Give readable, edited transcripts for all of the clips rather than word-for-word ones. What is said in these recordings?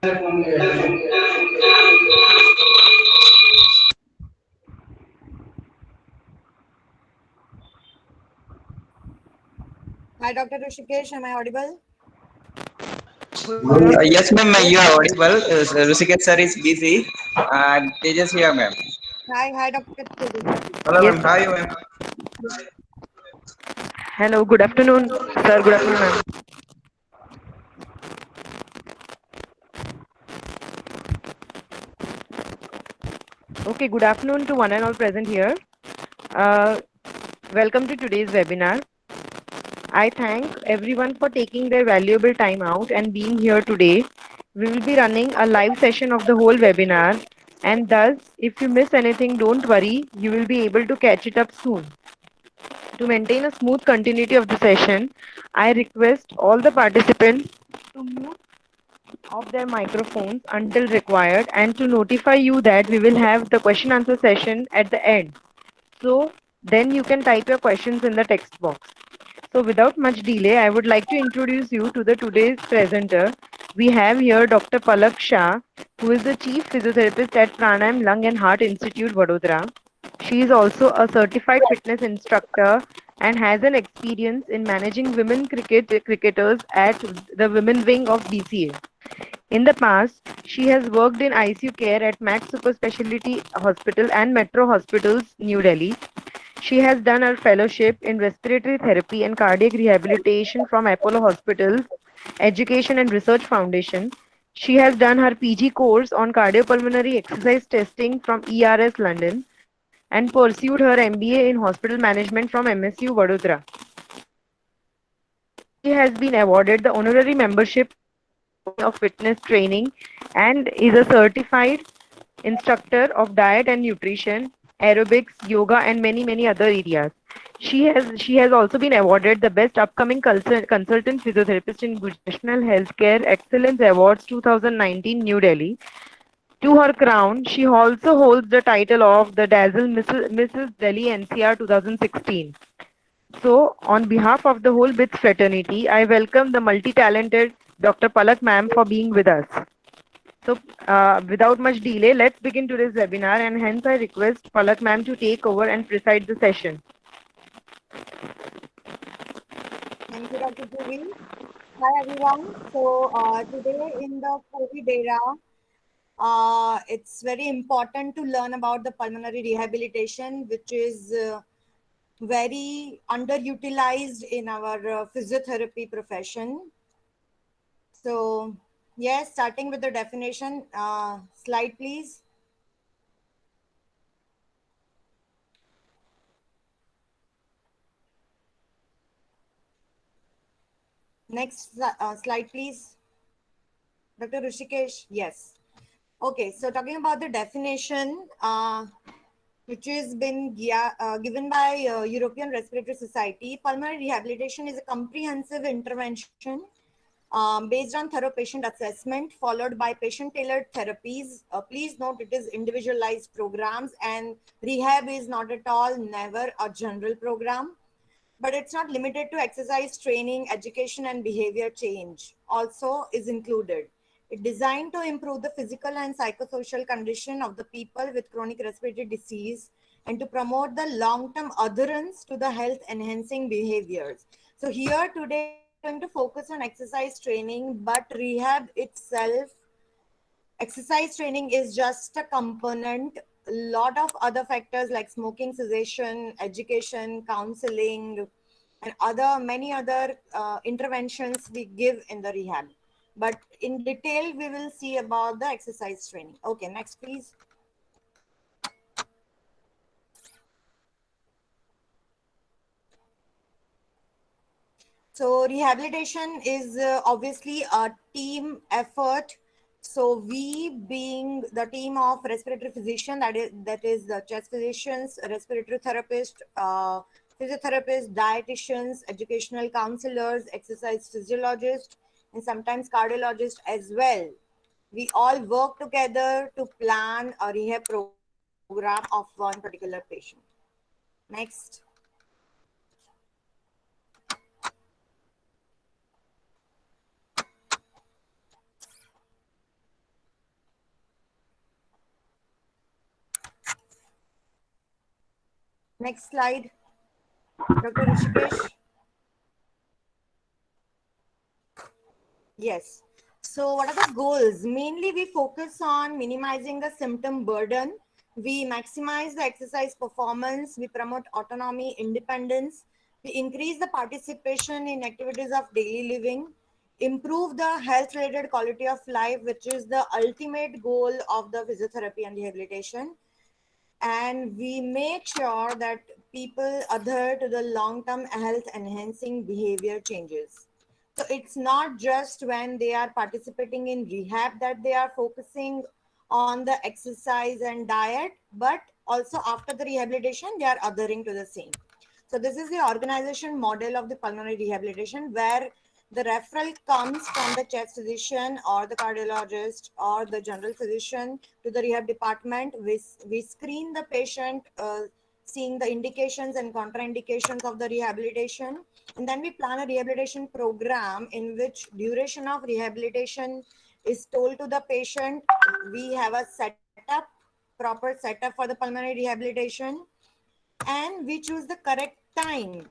Hi, Dr. Rishikesh. Am I audible? Yes, ma'am, you are audible. Rusiket sir is busy. Tejas here, ma'am. Hi, Dr. Tejas. Hello, Yes, ma'am. How are you, ma'am? hello, good afternoon, sir. Good afternoon, ma'am. Okay, good afternoon to one and all present here. Uh, Welcome to today's webinar. I thank everyone for taking their valuable time out and being here today. We will be running a live session of the whole webinar, and thus, if you miss anything, don't worry, you will be able to catch it up soon. To maintain a smooth continuity of the session, I request all the participants to mute off their microphones until required and to notify you that we will have the question answer session at the end. So then you can type your questions in the text box. So without much delay, I would like to introduce you to the today's presenter. We have here Dr. Palak Shah, who is the Chief Physiotherapist at Pranayam Lung and Heart Institute, Vadodara. She is also a certified fitness instructor and has an experience in managing women cricketers at the women wing of BCA. In the past, she has worked in ICU care at Max Super Specialty Hospital and Metro Hospitals, New Delhi. She has done her fellowship in respiratory therapy and cardiac rehabilitation from Apollo Hospitals Education and Research Foundation. She has done her PG course on cardiopulmonary exercise testing from ERS London and pursued her MBA in hospital management from MSU Vadodara. She has been awarded the honorary membership of Fitness Training and is a certified instructor of diet and nutrition, aerobics, yoga, and many other areas. She has also been awarded the best upcoming consultant physiotherapist in National Healthcare Excellence Awards 2019 New Delhi. To her crown, she also holds the title of the Dazzle Mrs. Delhi NCR 2016. So, on behalf of the whole BITS fraternity, I welcome the multi-talented Dr. Palak ma'am for being with us. So, without much delay, let's begin today's webinar, and hence I request Palak ma'am to take over and preside the session. Thank you, Dr. Juvi. Hi, everyone. So, today in the COVID era, it's very important to learn about the pulmonary rehabilitation, which is very underutilized in our physiotherapy profession. So, yes, starting with the definition, slide please. Next slide, please. Dr. Rishikesh, yes. Okay, so talking about the definition, which has been given by European Respiratory Society, pulmonary rehabilitation is a comprehensive intervention based on thorough patient assessment, followed by patient-tailored therapies. Please note it is individualized programs, and rehab is not at all, never a general program. But it's not limited to exercise training, education, and behavior change. Also is included. It's designed to improve the physical and psychosocial condition of the people with chronic respiratory disease and to promote the long-term adherence to the health-enhancing behaviors. So here today we are going to focus on exercise training, but rehab itself, exercise training is just a component. A lot of other factors like smoking cessation, education, counseling, and other many other interventions we give in the rehab. But in detail, we will see about the exercise training. Okay, next please. So rehabilitation is obviously a team effort. So we being the team of respiratory physician, that is the chest physicians, respiratory therapist, physiotherapists, dietitians, educational counselors, exercise physiologists, and sometimes cardiologists as well. We all work together to plan a rehab program of one particular patient. Next. Next slide, Dr. Rishikesh. Yes. So what are the goals? Mainly we focus on minimizing the symptom burden. We maximize the exercise performance. We promote autonomy, independence. We increase the participation in activities of daily living. Improve the health related quality of life, which is the ultimate goal of the physiotherapy and rehabilitation. And we make sure that people adhere to the long-term health enhancing behavior changes. So it's not just when they are participating in rehab that they are focusing on the exercise and diet, but also after the rehabilitation they are adhering to the same. So this is the organization model of the pulmonary rehabilitation, where the referral comes from the chest physician or the cardiologist or the general physician to the rehab department. We screen the patient, seeing the indications and contraindications of the rehabilitation. And then we plan a rehabilitation program in which duration of rehabilitation is told to the patient. We have a setup, proper setup for the pulmonary rehabilitation, and we choose the correct time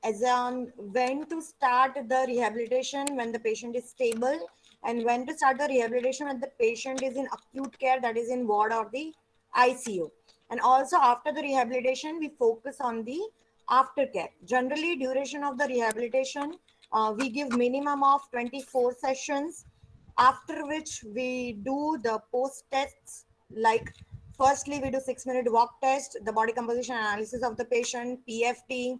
as on when to start the rehabilitation when the patient is stable, and when to start the rehabilitation when the patient is in acute care, that is in ward or the ICU. And also after the rehabilitation we focus on the aftercare. Generally duration of the rehabilitation, we give minimum of 24 sessions, after which we do the post tests. Like firstly we do 6-minute walk test, the body composition analysis of the patient, PFT,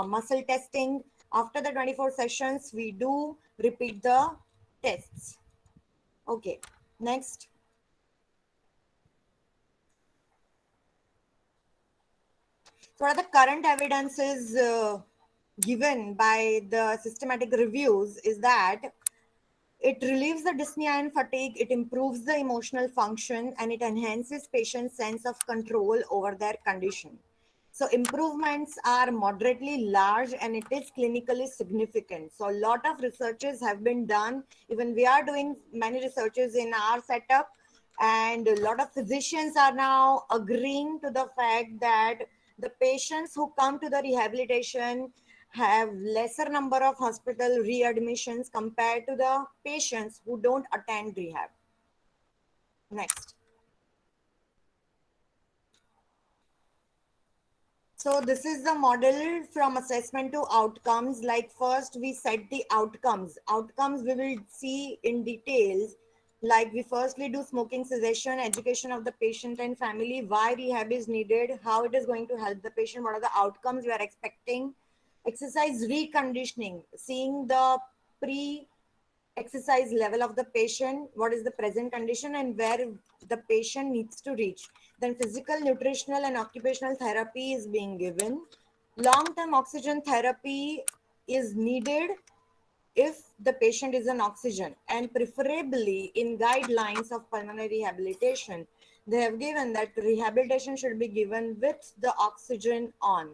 muscle testing. After the 24 sessions we do repeat the tests. Okay, next. So what are the current evidences given by the systematic reviews is that it relieves the dyspnea and fatigue, it improves the emotional function, and it enhances patients' sense of control over their condition. So improvements are moderately large and it is clinically significant. So a lot of researches have been done. Even we are doing many researches in our setup, and a lot of physicians are now agreeing to the fact that the patients who come to the rehabilitation have lesser number of hospital readmissions compared to the patients who don't attend rehab. Next. So this is the model from assessment to outcomes. Like first we set the outcomes. Outcomes we will see in details. Like we firstly do smoking cessation, education of the patient and family, why rehab is needed, how it is going to help the patient, what are the outcomes we are expecting. Exercise reconditioning, seeing the pre exercise level of the patient, what is the present condition and where the patient needs to reach. Then physical, nutritional and occupational therapy is being given. Long-term oxygen therapy is needed if the patient is on oxygen, and preferably in guidelines of pulmonary rehabilitation, they have given that rehabilitation should be given with the oxygen on.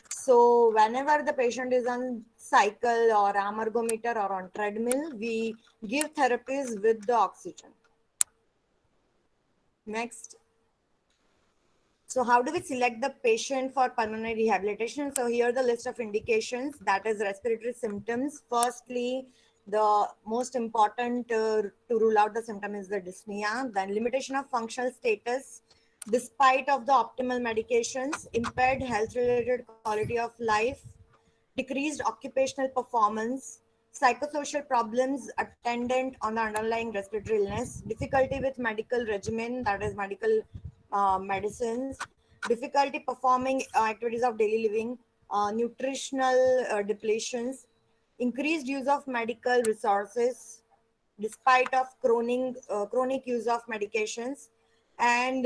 So whenever the patient is on cycle or amergometer or on treadmill, we give therapies with the oxygen. Next. So how do we select the patient for pulmonary rehabilitation? So here the list of indications, that is respiratory symptoms. Firstly, the most important to rule out the symptom is the dyspnea. Then limitation of functional status, despite of the optimal medications, impaired health related quality of life, decreased occupational performance, psychosocial problems attendant on the underlying respiratory illness, difficulty with medical regimen, that is medical medicines, difficulty performing activities of daily living, nutritional depletions, increased use of medical resources despite of chronic use of medications, and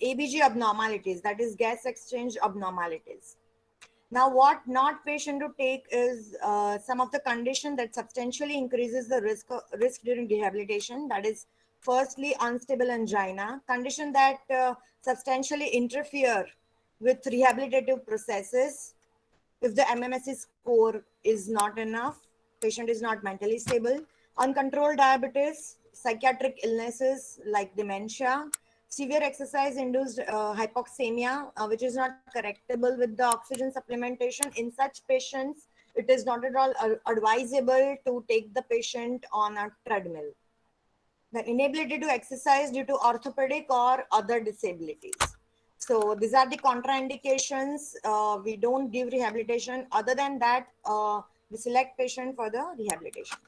ABG abnormalities, that is gas exchange abnormalities. Now, what not patient to take is some of the condition that substantially increases the risk during rehabilitation. That is, firstly, unstable angina, condition that substantially interfere with rehabilitative processes. If the MMSE score is not enough, patient is not mentally stable. Uncontrolled diabetes, psychiatric illnesses like dementia, severe exercise induced hypoxemia, which is not correctable with the oxygen supplementation. In such patients, it is not at all advisable to take the patient on a treadmill. The inability to exercise due to orthopedic or other disabilities. So these are the contraindications. We don't give rehabilitation. Other than that, we select patient for the rehabilitation.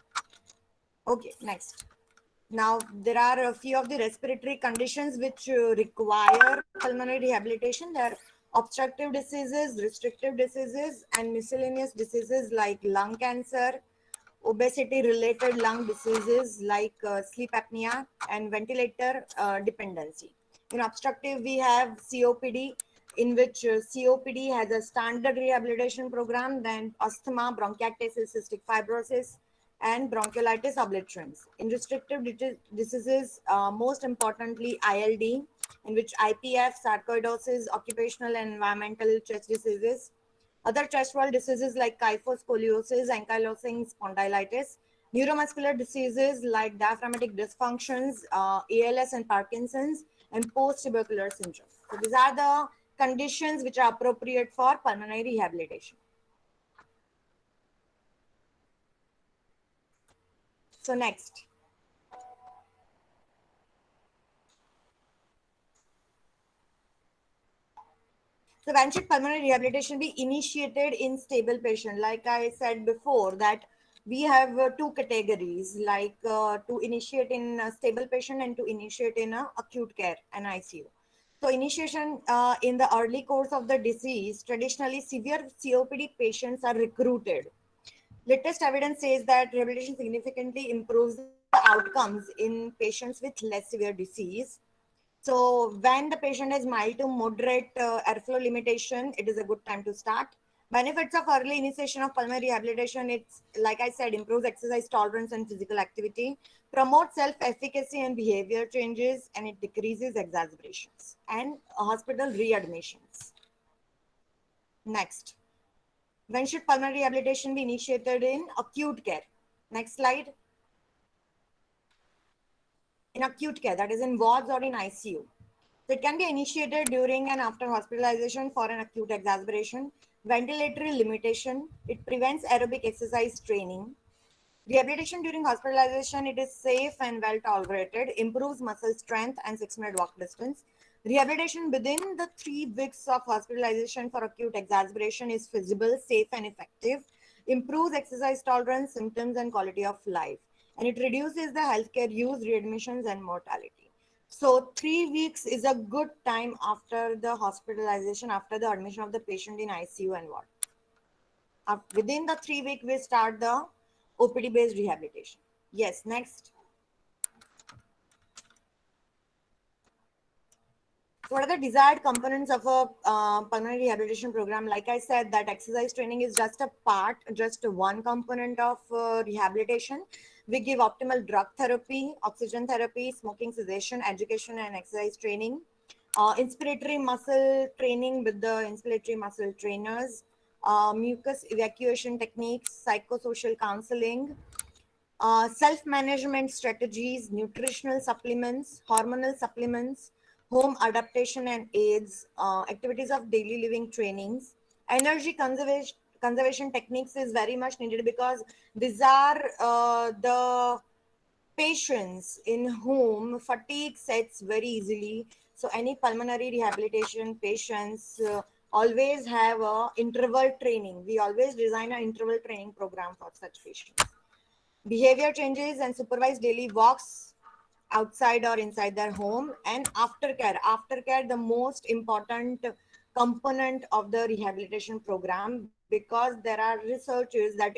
Okay, next. Now, there are a few of the respiratory conditions which require pulmonary rehabilitation. There are obstructive diseases, restrictive diseases, and miscellaneous diseases like lung cancer, obesity-related lung diseases like sleep apnea, and ventilator dependency. In obstructive, we have COPD, in which COPD has a standard rehabilitation program, then asthma, bronchiectasis, cystic fibrosis, and bronchiolitis obliterans. In restrictive diseases, most importantly ILD, in which IPF, sarcoidosis, occupational and environmental chest diseases. Other chest wall diseases like kyphoscoliosis, ankylosing spondylitis, neuromuscular diseases like diaphragmatic dysfunctions, ALS and Parkinson's, and post-tubercular syndrome. So these are the conditions which are appropriate for pulmonary rehabilitation. So next. So when should pulmonary rehabilitation be initiated in stable patient? Like I said before, that we have two categories, like to initiate in a stable patient and to initiate in a acute care and ICU. So initiation in the early course of the disease, traditionally severe COPD patients are recruited. Latest evidence says that rehabilitation significantly improves the outcomes in patients with less severe disease. So when the patient has mild to moderate airflow limitation, it is a good time to start. Benefits of early initiation of pulmonary rehabilitation, it's like I said, improves exercise tolerance and physical activity, promotes self-efficacy and behavior changes, and it decreases exacerbations and hospital readmissions. Next, when should pulmonary rehabilitation be initiated in acute care? Next slide. In acute care, that is in wards or in ICU. So it can be initiated during and after hospitalization for an acute exacerbation. Ventilatory limitation, it prevents aerobic exercise training. Rehabilitation during hospitalization, it is safe and well tolerated, improves muscle strength and 6-minute walk distance. Rehabilitation within the 3 weeks of hospitalization for acute exacerbation is feasible, safe and effective, improves exercise tolerance, symptoms and quality of life. And it reduces the healthcare use, readmissions and mortality. So 3 weeks is a good time after the hospitalization, after the admission of the patient in ICU and ward. Within the 3 week, we start the OPD based rehabilitation. Yes, next. What are the desired components of a pulmonary rehabilitation program? Like I said, that exercise training is just a part, just one component of rehabilitation. We give optimal drug therapy, oxygen therapy, smoking cessation, education, and exercise training. Inspiratory muscle training with the inspiratory muscle trainers, mucus evacuation techniques, psychosocial counseling, self-management strategies, nutritional supplements, hormonal supplements, home adaptation and aids, activities of daily living trainings, energy conservation techniques is very much needed because these are the patients in whom fatigue sets very easily. So any pulmonary rehabilitation patients always have a interval training. We always design an interval training program for such patients. Behavior changes and supervised daily walks outside or inside their home, and aftercare, the most important component of the rehabilitation program, because there are researches that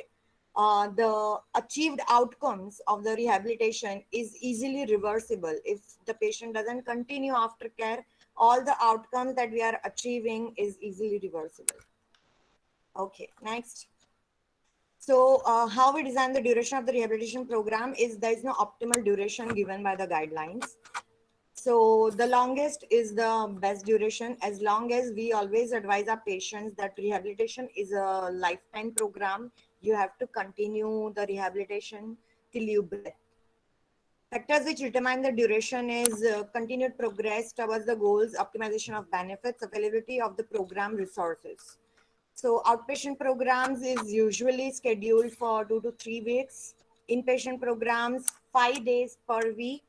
the achieved outcomes of the rehabilitation is easily reversible. If the patient doesn't continue aftercare, all the outcomes that we are achieving is easily reversible. Okay, next. So how we design the duration of the rehabilitation program is there is no optimal duration given by the guidelines. So the longest is the best duration, as long as we always advise our patients that rehabilitation is a lifetime program. You have to continue the rehabilitation till you breathe. Factors which determine the duration is continued progress towards the goals, optimization of benefits, availability of the program resources. So outpatient programs is usually scheduled for 2 to 3 weeks. Inpatient programs 5 days per week,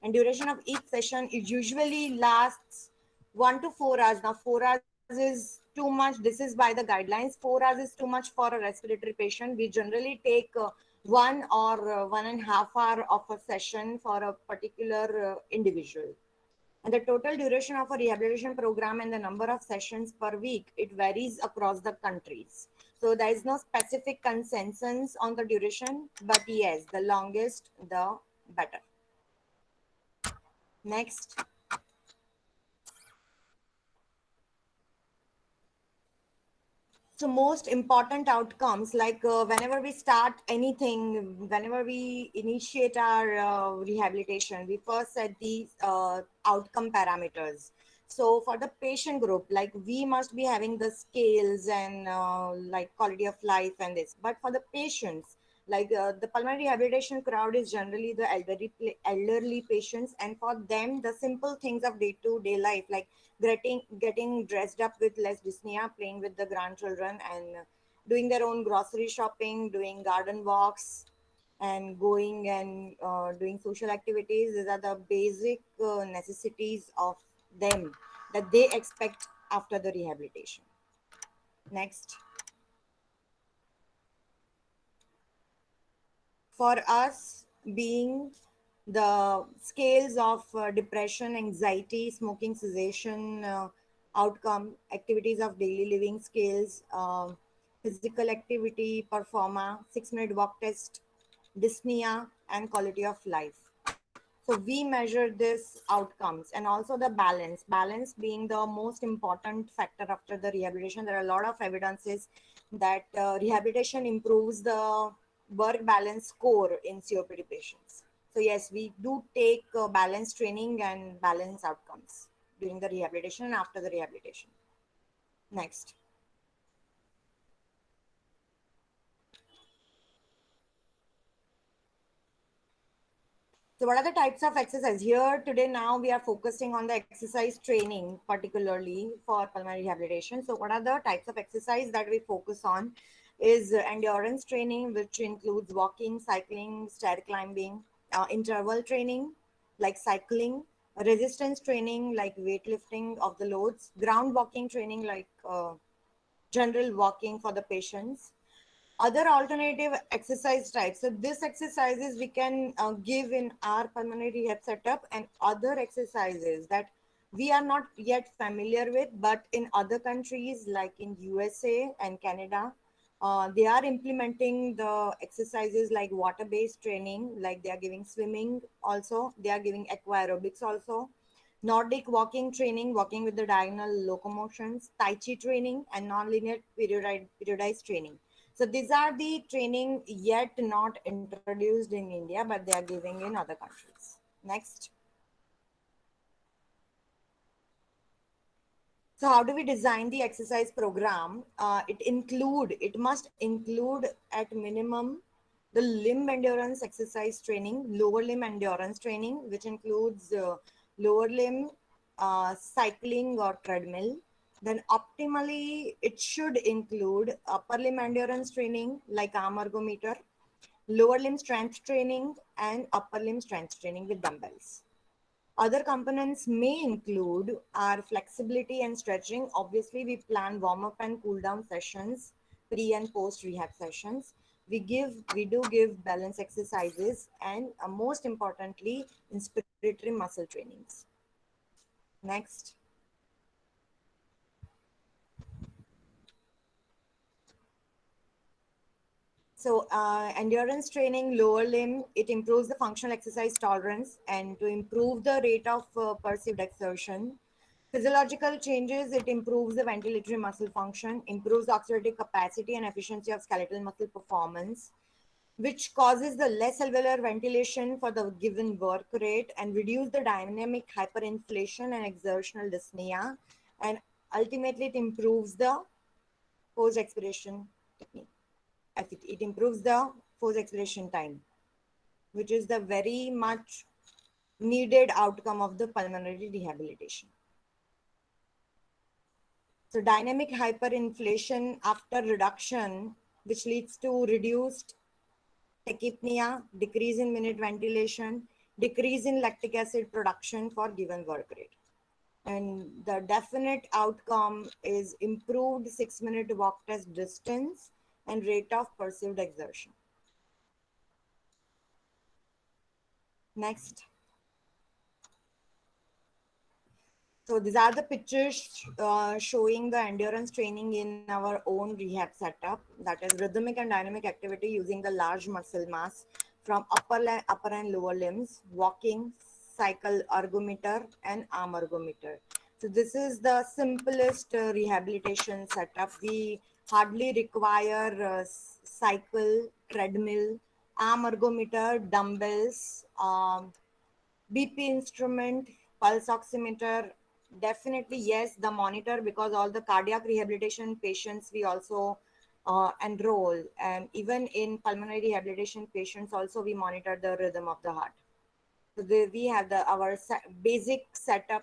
and duration of each session it usually lasts 1 to 4 hours. Now 4 hours is too much. This is by the guidelines. 4 hours is too much for a respiratory patient. We generally take 1 or 1.5 hour of a session for a particular individual. And the total duration of a rehabilitation program and the number of sessions per week, it varies across the countries. So there is no specific consensus on the duration, but yes, the longest, the better. Next. So most important outcomes, like whenever we start anything, whenever we initiate our rehabilitation, we first set these outcome parameters. So for the patient group, like we must be having the scales and like quality of life and this. But for the patients, like the pulmonary rehabilitation crowd is generally the elderly patients, and for them, the simple things of day-to-day life, like getting dressed up with less dyspnea, playing with the grandchildren, and doing their own grocery shopping, doing garden walks, and going and doing social activities. These are the basic necessities of them that they expect after the rehabilitation. Next. For us, being the scales of depression, anxiety, smoking cessation, outcome, activities of daily living scales, physical activity, performa, 6-minute walk test, dyspnea, and quality of life. So we measure this outcomes, and also the balance being the most important factor after the rehabilitation. There are a lot of evidences that rehabilitation improves the work balance score in COPD patients. So yes, we do take balance training and balance outcomes during the rehabilitation and after the rehabilitation. Next. So what are the types of exercise? Here today now we are focusing on the exercise training, particularly for pulmonary rehabilitation. So what are the types of exercise that we focus on is endurance training, which includes walking, cycling, stair climbing, interval training like cycling, resistance training like weightlifting of the loads, ground walking training like general walking for the patients, other alternative exercise types. So this exercises we can give in our pulmonary rehab setup, and other exercises that we are not yet familiar with, but in other countries like in USA and Canada, they are implementing the exercises like water-based training, like they are giving swimming also, they are giving aqua aerobics also, Nordic walking training, walking with the diagonal locomotions, Tai Chi training, and non-linear periodized training. So these are the training yet not introduced in India, but they are giving in other countries. Next. So how do we design the exercise program? It must include at minimum the limb endurance exercise training, lower limb endurance training, which includes lower limb cycling or treadmill. Then optimally, it should include upper limb endurance training like arm ergometer, lower limb strength training, and upper limb strength training with dumbbells. Other components may include our flexibility and stretching. Obviously, we plan warm up and cool down sessions, pre and post rehab sessions. We do give balance exercises, and most importantly, inspiratory muscle trainings. Next. So endurance training, lower limb, it improves the functional exercise tolerance and to improve the rate of perceived exertion. Physiological changes, it improves the ventilatory muscle function, improves the oxidative capacity and efficiency of skeletal muscle performance, which causes the less alveolar ventilation for the given work rate and reduce the dynamic hyperinflation and exertional dyspnea. And ultimately, it improves the post expiration technique. It improves the post expiration time. which is the very much needed outcome of the pulmonary rehabilitation. So dynamic hyperinflation after reduction, which leads to reduced tachypnea, decrease in minute ventilation, decrease in lactic acid production for given work rate. And the definite outcome is improved 6-minute walk test distance and rate of perceived exertion. Next. So these are the pictures showing the endurance training in our own rehab setup, that is rhythmic and dynamic activity using the large muscle mass from upper and lower limbs, walking, cycle ergometer and arm ergometer. So this is the simplest rehabilitation setup. We hardly require cycle, treadmill, arm ergometer, dumbbells, BP instrument, pulse oximeter, definitely yes, the monitor, because all the cardiac rehabilitation patients we also enroll, and even in pulmonary rehabilitation patients also we monitor the rhythm of the heart. So we have our basic setup,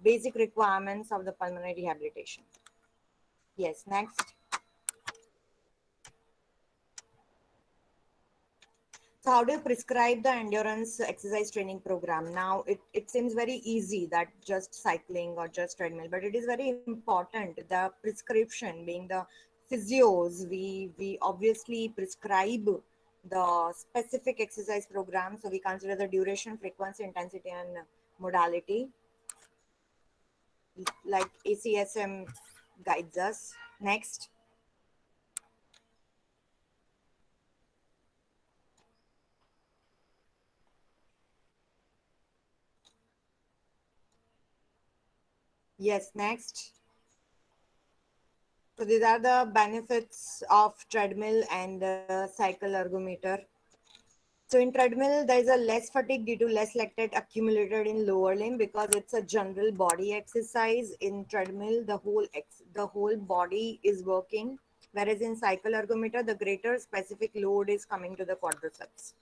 basic requirements of the pulmonary rehabilitation. Yes, next. So how do you prescribe the endurance exercise training program? Now, it seems very easy that just cycling or just treadmill, but it is very important. The prescription being the physios, we obviously prescribe the specific exercise program. So we consider the duration, frequency, intensity, and modality, like ACSM guides us. Next. Yes, next. So these are the benefits of treadmill and cycle ergometer. So in treadmill, there is a less fatigue due to less lactate accumulated in lower limb because it's a general body exercise. In treadmill, the whole body is working, whereas in cycle ergometer, the greater specific load is coming to the quadriceps.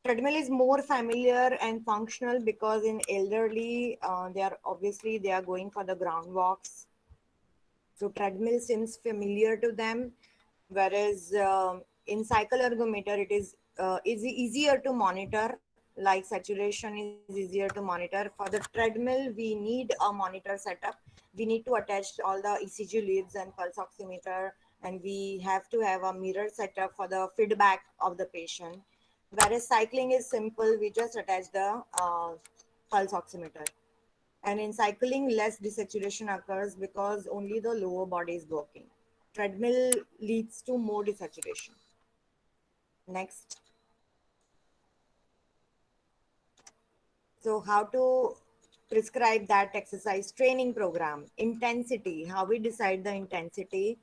Treadmill is more familiar and functional because in elderly, they are going for the ground walks, so treadmill seems familiar to them, whereas in cycle ergometer it is easier to monitor. Like saturation is easier to monitor. For the treadmill, we need a monitor setup. We need to attach all the ECG leads and pulse oximeter, and we have to have a mirror setup for the feedback of the patient. Whereas cycling is simple, we just attach the pulse oximeter. And in cycling, less desaturation occurs because only the lower body is working. Treadmill leads to more desaturation. Next. So how to prescribe that exercise training program? Intensity, how we decide the intensity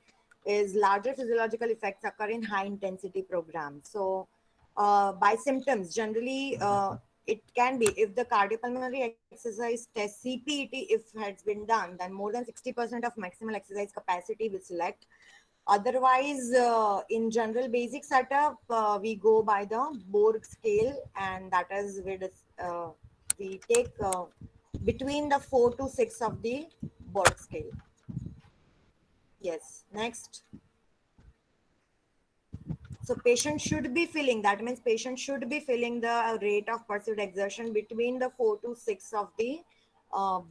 is larger physiological effects occur in high intensity programs. So by symptoms, generally it can be if the cardiopulmonary exercise test CPET, if has been done, then more than 60% of maximal exercise capacity will select. Otherwise, in general basic setup, we go by the Borg scale, and that is we take between the 4 to 6 of the Borg scale. Yes, next. So patient should be feeling, that means patient should be feeling the rate of perceived exertion between the 4 to 6 of the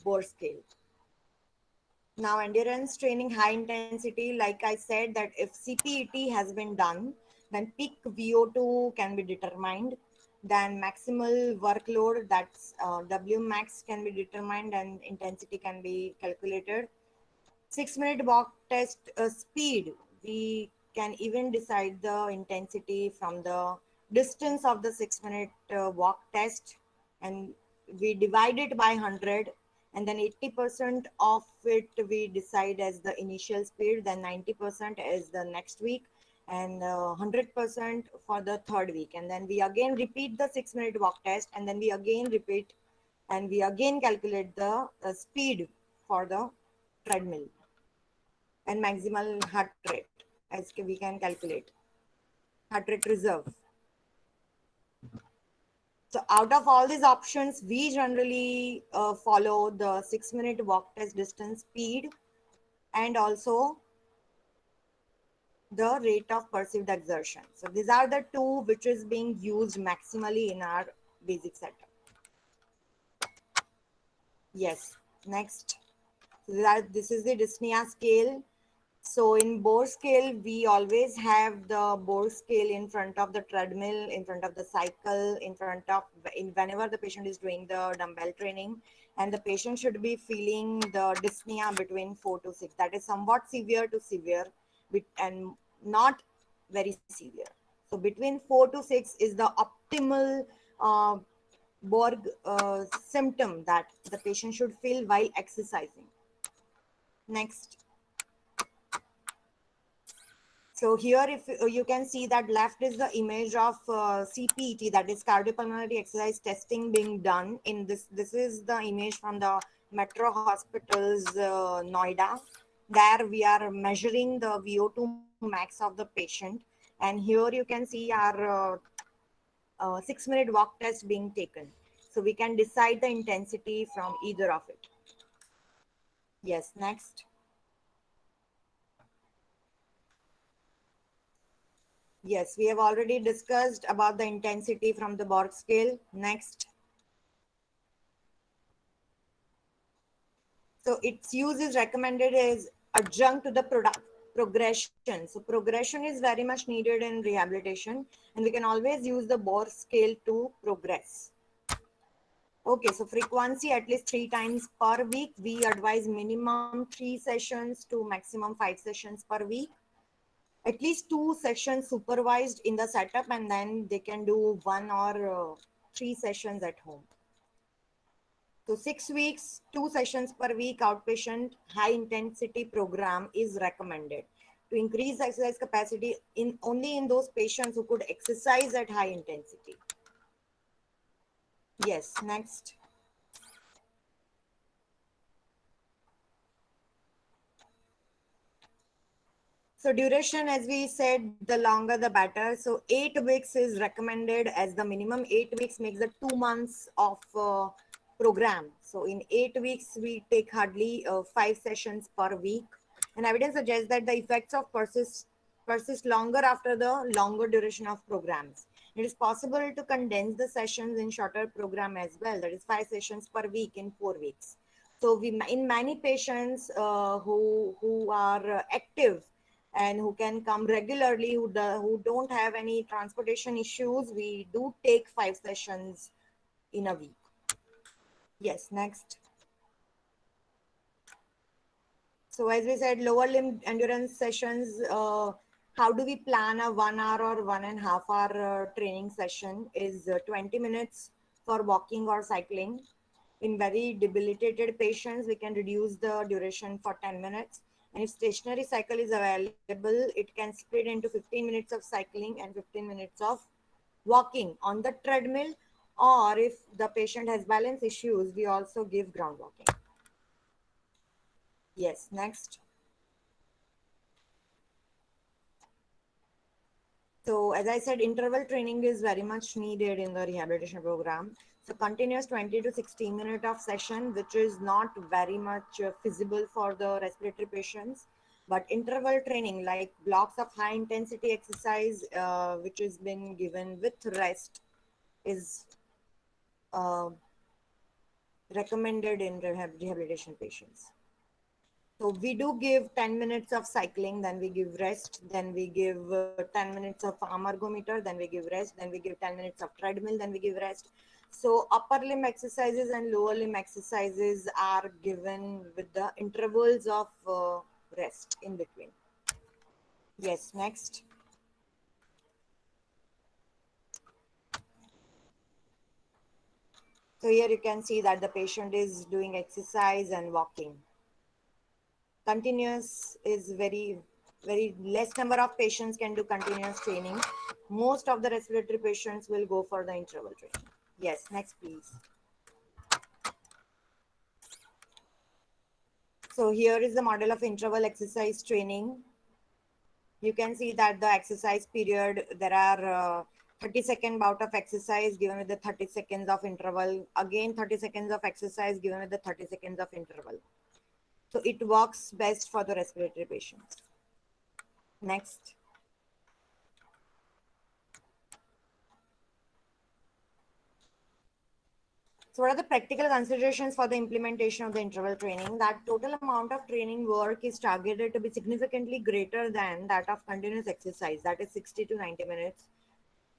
Borg scale. Now, endurance training high intensity, like I said, that if CPET has been done, then peak VO2 can be determined. Then maximal workload, that's W max, can be determined and intensity can be calculated. 6-minute walk test speed, we can even decide the intensity from the distance of the 6-minute walk test, and we divide it by 100, and then 80% of it we decide as the initial speed, then 90% is the next week, and 100% for the third week. And then we again repeat the 6-minute walk test, and then we again repeat, and we again calculate the speed for the treadmill and maximal heart rate, as we can calculate heart rate reserve. So out of all these options, we generally follow the 6-minute walk test distance speed and also the rate of perceived exertion. So these are the two which is being used maximally in our basic setup. Yes, next. This is the dyspnea scale. So in Bohr scale, we always have the Bohr scale in front of the treadmill, in front of the cycle, in front of whenever the patient is doing the dumbbell training, and the patient should be feeling the dyspnea between 4 to 6. That is somewhat severe to severe, and not very severe. So between 4 to 6 is the optimal Borg symptom that the patient should feel while exercising. Next. So here, if you can see that left is the image of CPET, that is cardiopulmonary exercise testing being done in this. This is the image from the Metro Hospitals, Noida. There we are measuring the VO2 max of the patient. And here you can see our 6-minute walk test being taken. So we can decide the intensity from either of it. Yes, next. Yes, we have already discussed about the intensity from the Borg scale. Next. So its use is recommended as adjunct to the progression. So progression is very much needed in rehabilitation, and we can always use the Borg scale to progress. Okay, so frequency at least 3 times per week. We advise minimum 3 sessions to maximum 5 sessions per week. At least 2 sessions supervised in the setup, and then they can do 1 or 3 sessions at home. So 6 weeks, 2 sessions per week outpatient high intensity program is recommended to increase exercise capacity in only in those patients who could exercise at high intensity. Yes, next. So duration, as we said, the longer the better. So 8 weeks is recommended as the minimum. 8 weeks makes the 2 months of program. So in 8 weeks, we take hardly 5 sessions per week. And evidence suggests that the effects of persist longer after the longer duration of programs. It is possible to condense the sessions in shorter program as well. That is 5 sessions per week in 4 weeks. So we, in many patients who are active and who can come regularly, who don't have any transportation issues, we do take 5 sessions in a week. Yes, next. So as we said, lower limb endurance sessions, how do we plan a 1 hour or 1.5 hour training session is 20 minutes for walking or cycling. In very debilitated patients, we can reduce the duration for 10 minutes. And if stationary cycle is available, it can split into 15 minutes of cycling and 15 minutes of walking on the treadmill. Or if the patient has balance issues, we also give ground walking. Yes, next. So as I said, interval training is very much needed in the rehabilitation program. So continuous 20 to 60 minute of session, which is not very much feasible for the respiratory patients. But interval training like blocks of high intensity exercise, which has been given with rest, is uh, recommended in rehabilitation patients. So we do give 10 minutes of cycling, then we give rest, then we give 10 minutes of arm ergometer, then we give rest, then we give 10 minutes of treadmill, then we give rest. So upper limb exercises and lower limb exercises are given with the intervals of rest in between. Yes, next. So here you can see that the patient is doing exercise and walking. Continuous is very less number of patients can do continuous training. Most of the respiratory patients will go for the interval training. Yes, next please. So here is the model of interval exercise training. You can see that the exercise period, there are 30-second bout of exercise given with the 30 seconds of interval. Again, 30 seconds of exercise given with the 30 seconds of interval. So it works best for the respiratory patients. Next. So what are the practical considerations for the implementation of the interval training? That total amount of training work is targeted to be significantly greater than that of continuous exercise, that is 60 to 90 minutes.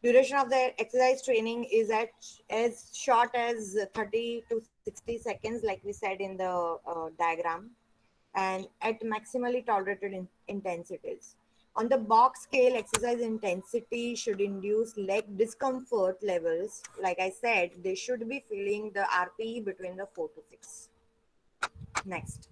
Duration of the exercise training is at as short as 30 to 60 seconds, like we said in the diagram, and at maximally tolerated intensities. On the box scale, exercise intensity should induce leg discomfort levels. Like I said, they should be feeling the RPE between the 4 to 6. Next.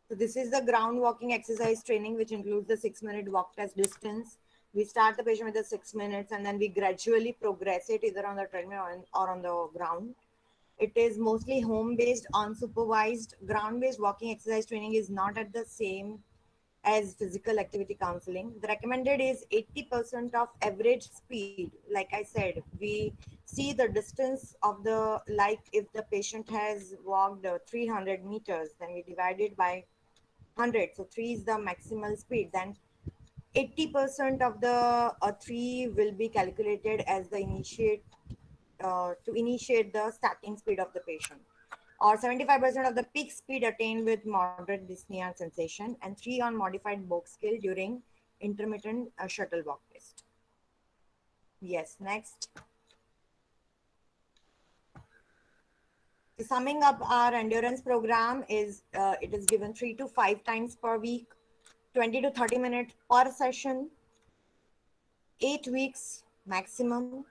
So this is the ground walking exercise training, which includes the 6-minute walk test distance. We start the patient with the 6 minutes and then we gradually progress it either on the treadmill or on the ground. It is mostly home-based, unsupervised. Ground-based walking exercise training is not at the same as physical activity counseling. The recommended is 80% of average speed. Like I said, we see the distance of the, like if the patient has walked 300 meters, then we divide it by 100. So 3 is the maximal speed. Then 80% of the 3 will be calculated as the to initiate the starting speed of the patient, or 75% of the peak speed attained with moderate dyspnea sensation, and 3 on modified Box scale during intermittent shuttle walk test. Yes, next. So summing up our endurance program is it is given 3 to 5 times per week, 20 to 30 minutes per session, 8 weeks maximum.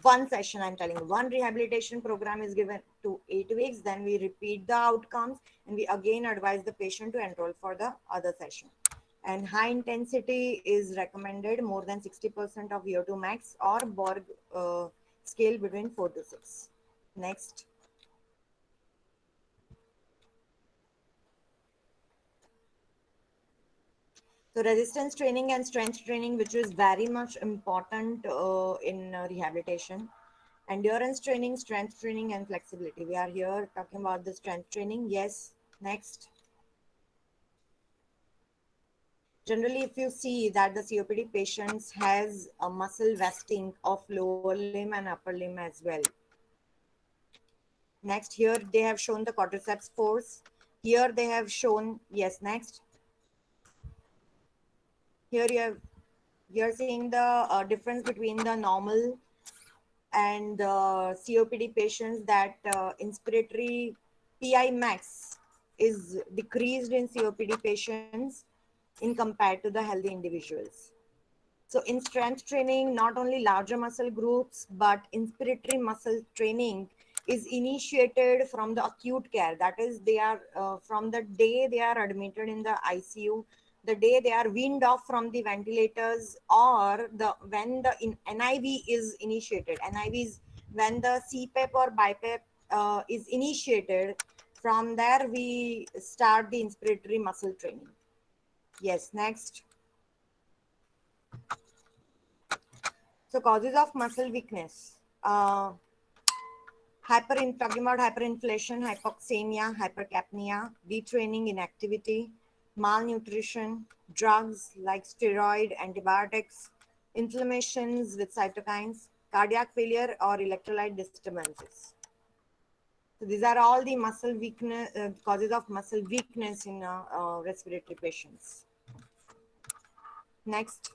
One session, I'm telling you, one rehabilitation program is given to 8 weeks. Then we repeat the outcomes and we again advise the patient to enroll for the other session. And high intensity is recommended, more than 60% of VO2 max, or Borg scale between 4 to 6. Next. So resistance training and strength training, which is very much important in rehabilitation. Endurance training, strength training, and flexibility. We are here talking about the strength training. Yes, next. Generally, if you see that the COPD patients has a muscle wasting of lower limb and upper limb as well. Next, here they have shown the quadriceps force. Here they have shown, yes, next. Here you're seeing the difference between the normal and COPD patients, that inspiratory PI max is decreased in COPD patients in compared to the healthy individuals. So in strength training, not only larger muscle groups, but inspiratory muscle training is initiated from the acute care. That is, they are from the day they are admitted in the ICU, the day they are weaned off from the ventilators, or the when the NIV is initiated. NIV is when the CPAP or BiPAP is initiated. From there, we start the inspiratory muscle training. Yes, next. So causes of muscle weakness. Talking about hyperinflation, hypoxemia, hypercapnia, detraining, inactivity, malnutrition, drugs like steroid, antibiotics, inflammations with cytokines, cardiac failure, or electrolyte disturbances. So these are all the muscle weakness causes of muscle weakness in respiratory patients. Next.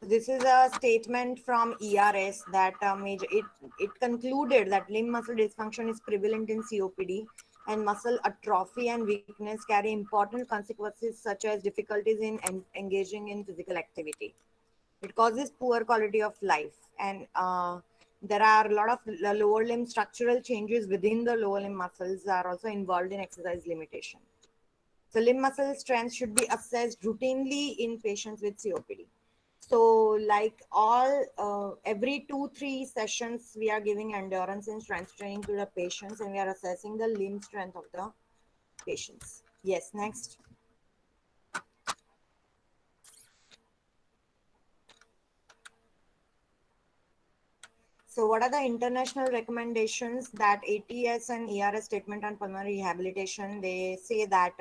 This is a statement from ERS that it concluded that limb muscle dysfunction is prevalent in COPD, and muscle atrophy and weakness carry important consequences such as difficulties in engaging in physical activity. It causes poor quality of life, and there are a lot of lower limb structural changes within the lower limb muscles are also involved in exercise limitation. So limb muscle strength should be assessed routinely in patients with COPD. So like every 2-3 sessions, we are giving endurance and strength training to the patients, and we are assessing the limb strength of the patients. Yes, next. So what are the international recommendations that ATS and ERS statement on pulmonary rehabilitation? They say that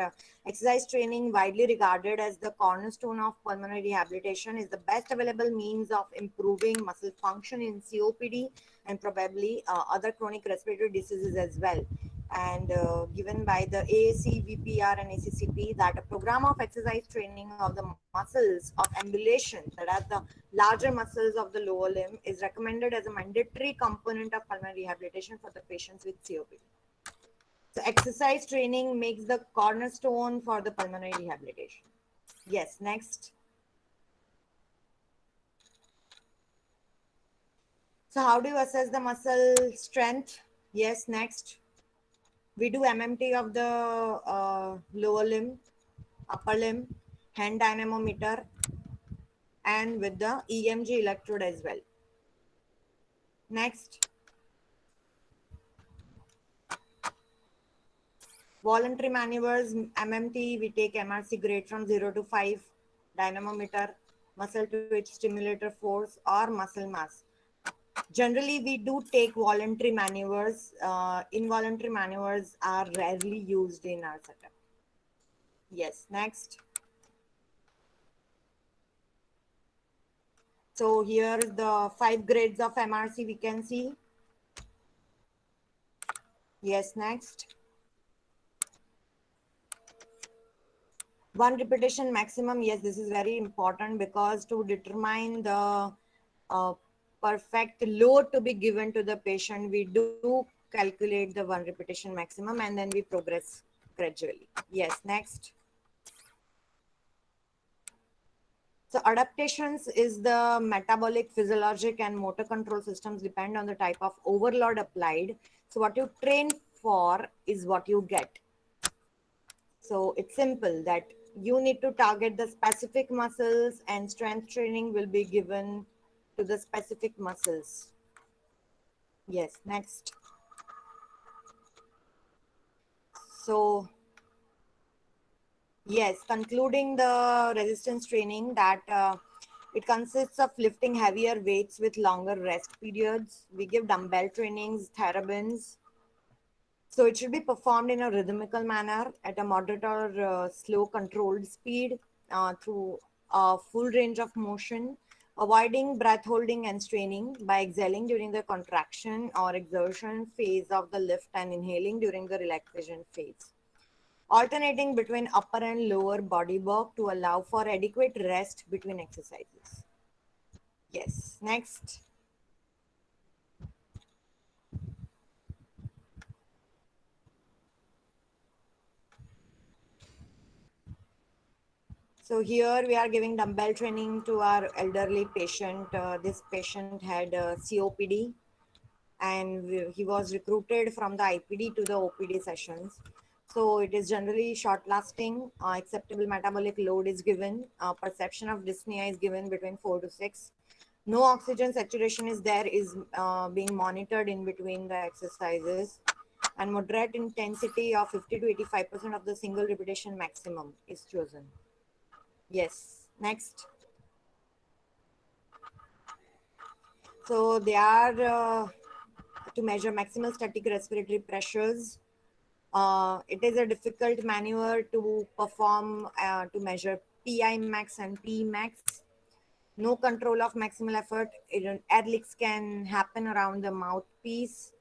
exercise training, widely regarded as the cornerstone of pulmonary rehabilitation, is the best available means of improving muscle function in COPD and probably other chronic respiratory diseases as well. And given by the AAC, VPR, and ACCP, that a program of exercise training of the muscles of ambulation, that are the larger muscles of the lower limb, is recommended as a mandatory component of pulmonary rehabilitation for the patients with COPD. So exercise training makes the cornerstone for the pulmonary rehabilitation. Yes, next. So how do you assess the muscle strength? Yes, next. We do MMT of the lower limb, upper limb, hand dynamometer, and with the EMG electrode as well. Next. Voluntary maneuvers, MMT, we take MRC grade from 0 to 5, dynamometer, muscle twitch, stimulator force, or muscle mass. Generally, we do take voluntary maneuvers. Involuntary maneuvers are rarely used in our setup. Yes, next. So here is the 5 grades of MRC we can see. Yes, next. One repetition maximum. Yes, this is very important because to determine the uh, perfect load to be given to the patient, we do calculate the one repetition maximum and then we progress gradually. Yes, next. So adaptations is the metabolic, physiologic, and motor control systems depend on the type of overload applied. So what you train for is what you get. So it's simple that you need to target the specific muscles and strength training will be given to the specific muscles. Yes, next. So yes, concluding the resistance training that it consists of lifting heavier weights with longer rest periods. We give dumbbell trainings, therabins. So it should be performed in a rhythmical manner at a moderate or slow controlled speed through a full range of motion, avoiding breath holding and straining by exhaling during the contraction or exertion phase of the lift and inhaling during the relaxation phase. Alternating between upper and lower body work to allow for adequate rest between exercises. Yes, next. So here we are giving dumbbell training to our elderly patient. This patient had COPD and he was recruited from the IPD to the OPD sessions. So it is generally short lasting, acceptable metabolic load is given, perception of dyspnea is given between 4 to 6. No oxygen saturation is there, is being monitored in between the exercises, and moderate intensity of 50 to 85% of the single repetition maximum is chosen. Yes, next. So they are to measure maximal static respiratory pressures. It is a difficult maneuver to perform to measure PI max and P max. No control of maximal effort. Air leaks can happen around the mouthpiece.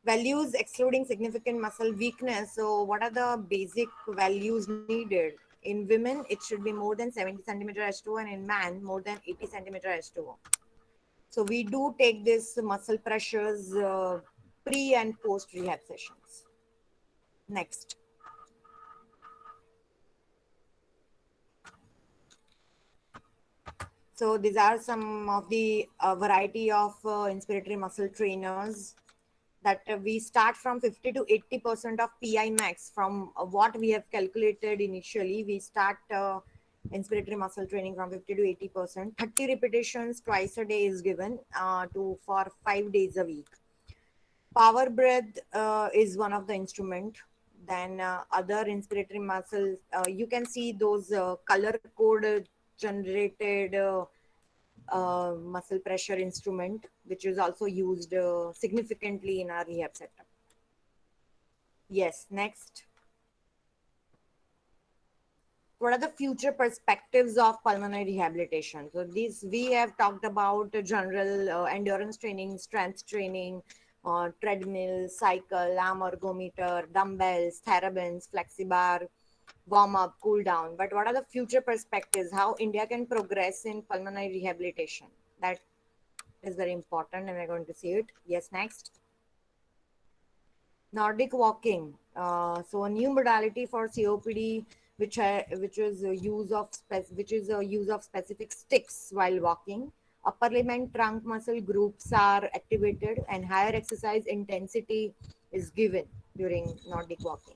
Values excluding significant muscle weakness. So what are the basic values needed? In women, it should be more than 70 centimeter H2O, and in man, more than 80 centimeter H2O. So we do take this muscle pressures pre and post rehab sessions. Next. So these are some of the variety of inspiratory muscle trainers that we start from 50 to 80% of PI max from what we have calculated initially. We start inspiratory muscle training from 50 to 80%. 30 repetitions twice a day is given for 5 days a week. Power breath is one of the instrument. Then other inspiratory muscles, you can see those color code generated muscle pressure instrument, which is also used significantly in our rehab setup. Yes, next. What are the future perspectives of pulmonary rehabilitation? So these we have talked about general endurance training, strength training, treadmill, cycle, arm ergometer, dumbbells, therabins, flexibar, warm up, cool down. But what are the future perspectives? How India can progress in pulmonary rehabilitation? That is very important, and we're going to see it. Yes, next. Nordic walking. So a new modality for COPD, which is a use of specific sticks while walking. Upper limb and trunk muscle groups are activated, and higher exercise intensity is given during Nordic walking.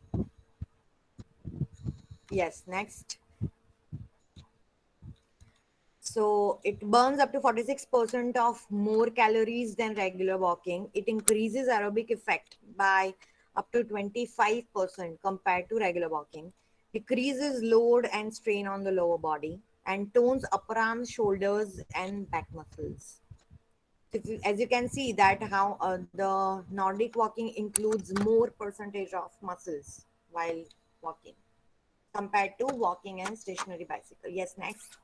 Yes, next. So it burns up to 46% of more calories than regular walking. It increases aerobic effect by up to 25% compared to regular walking. Decreases load and strain on the lower body and tones upper arms, shoulders, and back muscles. As you can see that how the Nordic walking includes more percentage of muscles while walking compared to walking and stationary bicycle. Yes, next.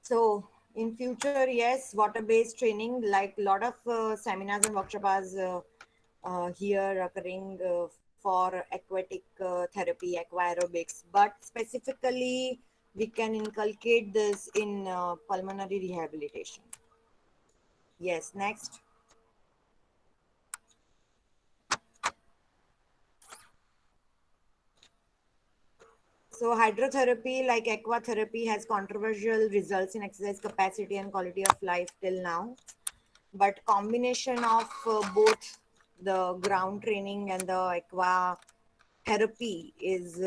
So in future, yes, water-based training, like a lot of seminars and workshops here occurring for aquatic therapy, aqua aerobics, but specifically we can inculcate this in pulmonary rehabilitation. Yes, next. So hydrotherapy, like aquatherapy, has controversial results in exercise capacity and quality of life till now. But combination of both the ground training and the aqua therapy is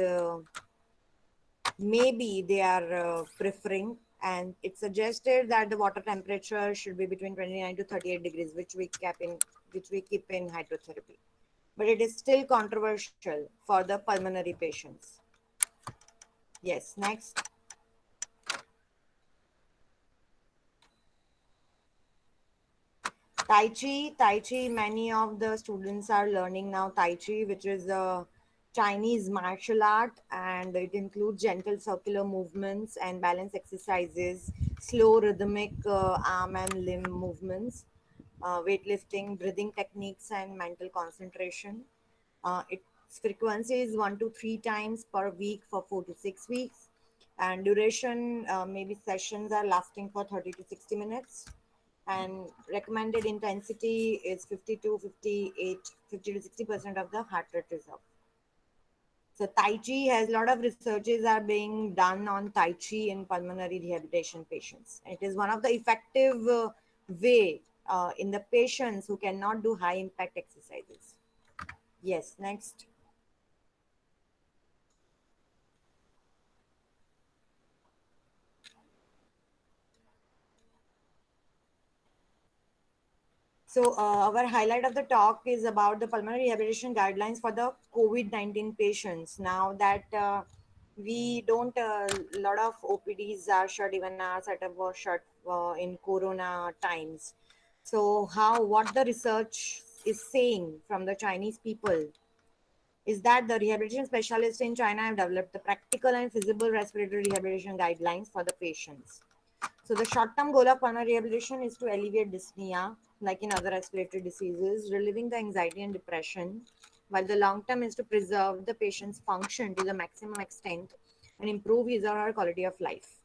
maybe they are preferring, and it's suggested that the water temperature should be between 29 to 38 degrees, which we keep in hydrotherapy, but it is still controversial for the pulmonary patients. Yes, next. Tai Chi, many of the students are learning now Tai Chi, which is a Chinese martial art, and it includes gentle circular movements and balance exercises, slow rhythmic arm and limb movements, weightlifting, breathing techniques, and mental concentration. Its frequency is 1 to 3 times per week for 4 to 6 weeks, and duration maybe sessions are lasting for 30 to 60 minutes, and recommended intensity is 50 to 58, 50 to 60% of the heart rate reserve. So Tai Chi has a lot of researches are being done on Tai Chi in pulmonary rehabilitation patients. It is one of the effective way in the patients who cannot do high impact exercises. Yes, next. So our highlight of the talk is about the pulmonary rehabilitation guidelines for the COVID-19 patients. Now that we don't, a lot of OPDs are shut, even our setup was shut in Corona times. So what the research is saying from the Chinese people is that the rehabilitation specialists in China have developed the practical and feasible respiratory rehabilitation guidelines for the patients. So the short-term goal of pulmonary rehabilitation is to alleviate dyspnea, like in other respiratory diseases, relieving the anxiety and depression, while the long-term is to preserve the patient's function to the maximum extent and improve his or her quality of life.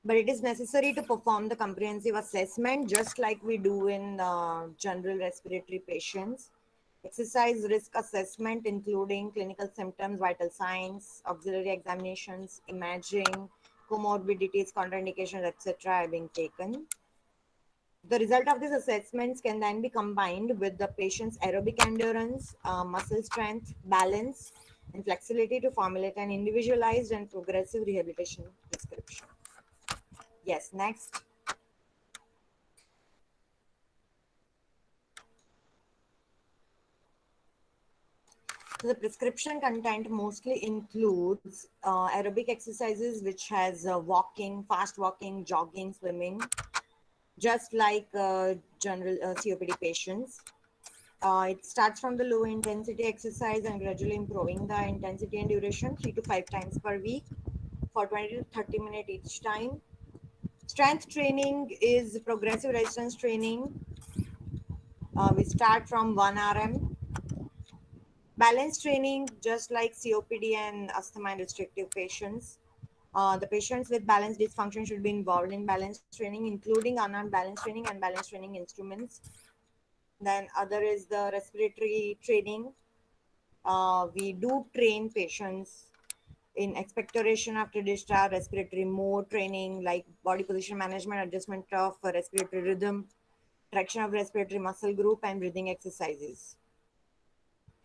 But it is necessary to perform the comprehensive assessment just like we do in general respiratory patients. Exercise risk assessment, including clinical symptoms, vital signs, auxiliary examinations, imaging, comorbidities, contraindications, etc., are being taken. The result of these assessments can then be combined with the patient's aerobic endurance, muscle strength, balance, and flexibility to formulate an individualized and progressive rehabilitation prescription. Yes, next. So the prescription content mostly includes aerobic exercises, which has walking, fast walking, jogging, swimming, just like general COPD patients. It starts from the low intensity exercise and gradually improving the intensity and duration 3 to 5 times per week for 20 to 30 minutes each time. Strength training is progressive resistance training. We start from 1 RM. Balance training, just like COPD and asthma and restrictive patients. The patients with balance dysfunction should be involved in balance training, including unarmed balance training and balance training instruments. Then other is the respiratory training. We do train patients in expectoration after discharge, respiratory mode training like body position management, adjustment of respiratory rhythm, traction of respiratory muscle group, and breathing exercises.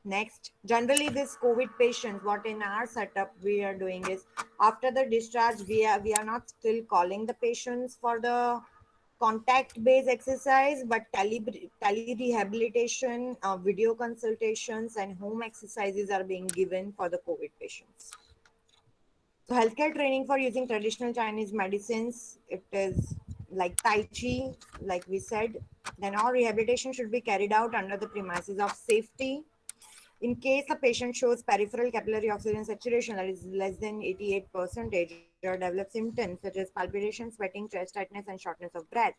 Next, generally this COVID patients, what in our setup we are doing is after the discharge, we are not still calling the patients for the contact based exercise, but tele rehabilitation, video consultations, and home exercises are being given for the COVID patients. So healthcare training for using traditional Chinese medicines, it is like Tai Chi, like we said. Then all rehabilitation should be carried out under the premises of safety. In case a patient shows peripheral capillary oxygen saturation that is less than 88% or develops symptoms such as palpitation, sweating, chest tightness, and shortness of breath,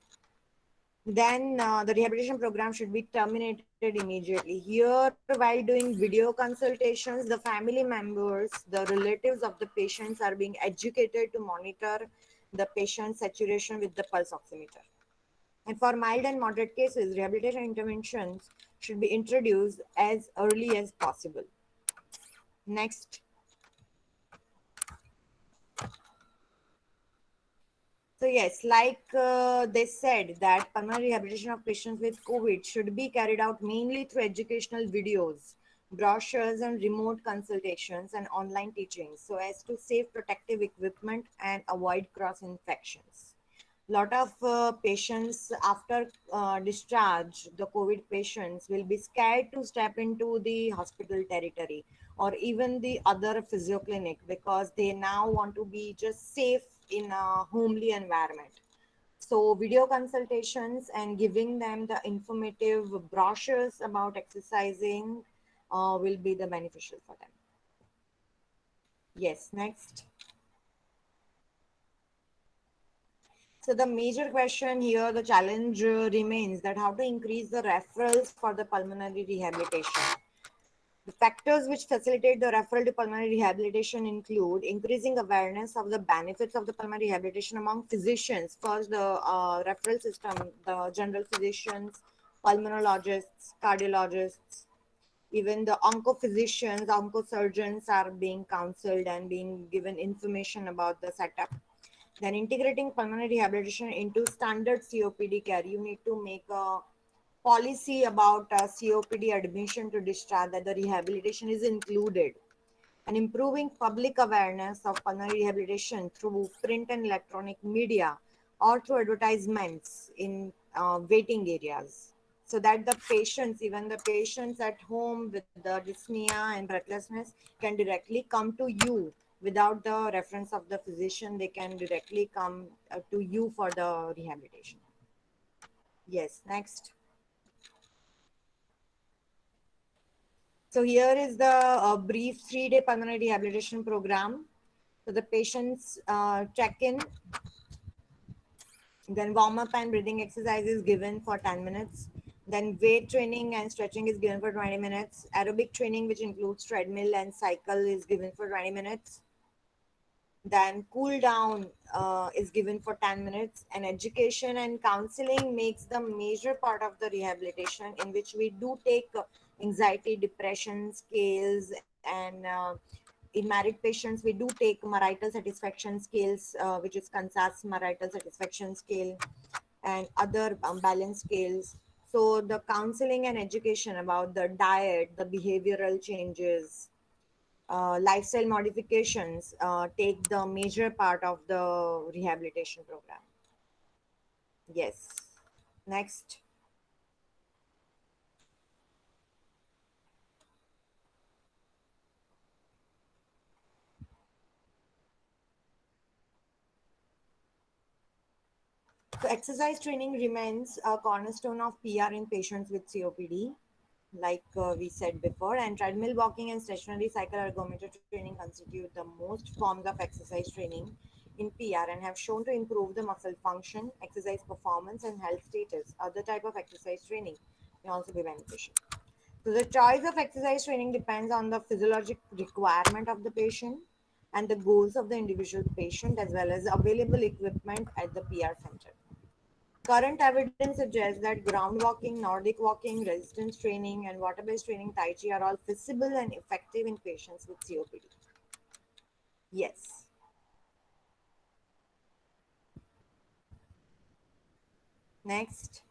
then the rehabilitation program should be terminated immediately. Here, while doing video consultations, the family members, the relatives of the patients are being educated to monitor the patient's saturation with the pulse oximeter. And for mild and moderate cases, rehabilitation interventions should be introduced as early as possible. Next. So yes, like they said that pulmonary rehabilitation of patients with COVID should be carried out mainly through educational videos, brochures and remote consultations and online teachings so as to save protective equipment and avoid cross infections. Lot of patients after discharge, the COVID patients will be scared to step into the hospital territory or even the other physio clinic because they now want to be just safe in a homely environment. So video consultations and giving them the informative brochures about exercising will be the beneficial for them. Yes, next. So the major question here, the challenge remains that how to increase the referrals for the pulmonary rehabilitation. The factors which facilitate the referral to pulmonary rehabilitation include increasing awareness of the benefits of the pulmonary rehabilitation among physicians. First, the referral system, the general physicians, pulmonologists, cardiologists, even the oncophysicians, oncosurgeons are being counseled and being given information about the setup. Then integrating pulmonary rehabilitation into standard COPD care, you need to make a policy about COPD admission to discharge that the rehabilitation is included, and improving public awareness of pulmonary rehabilitation through print and electronic media or through advertisements in waiting areas so that the patients, even the patients at home with the dyspnea and breathlessness, can directly come to you without the reference of the physician. They can directly come to you for the rehabilitation. Yes, next. So here is the brief 3-day pulmonary rehabilitation program. So the patients check in, then warm up and breathing exercise is given for 10 minutes. Then weight training and stretching is given for 20 minutes. Aerobic training, which includes treadmill and cycle, is given for 20 minutes. Then cool down is given for 10 minutes, and education and counseling makes the major part of the rehabilitation, in which we do take anxiety depression scales, and in married patients we do take marital satisfaction scales, which is Kansas marital satisfaction scale, and other balance scales. So the counseling and education about the diet, the behavioral changes, lifestyle modifications take the major part of the rehabilitation program. Yes. Next. So exercise training remains a cornerstone of PR in patients with COPD, like we said before, and treadmill walking and stationary cycle ergometer training constitute the most forms of exercise training in PR and have shown to improve the muscle function, exercise performance, and health status. Other type of exercise training may also be beneficial. So the choice of exercise training depends on the physiologic requirement of the patient and the goals of the individual patient as well as available equipment at the PR center. Current evidence suggests that ground walking, Nordic walking, resistance training, and water based training, Tai Chi, are all feasible and effective in patients with COPD. Yes. Next.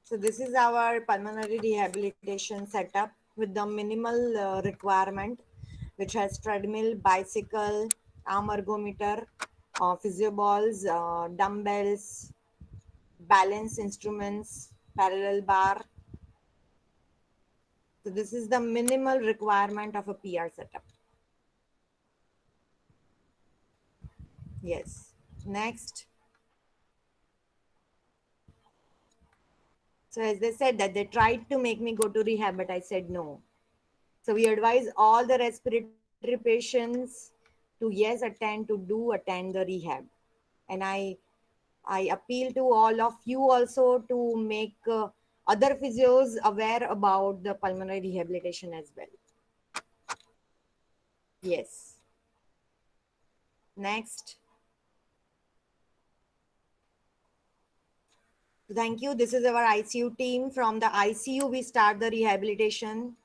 So, this is our pulmonary rehabilitation setup with the minimal requirement, which has treadmill, bicycle, arm ergometer, physio balls, dumbbells, balance instruments, parallel bar. So this is the minimal requirement of a PR setup. Yes. Next. So as they said that they tried to make me go to rehab, but I said no. So we advise all the respiratory patients to yes attend the rehab, and I appeal to all of you also to make other physios aware about the pulmonary rehabilitation as well. Yes. Next. Thank you. This is our ICU team. From the ICU, we start the rehabilitation,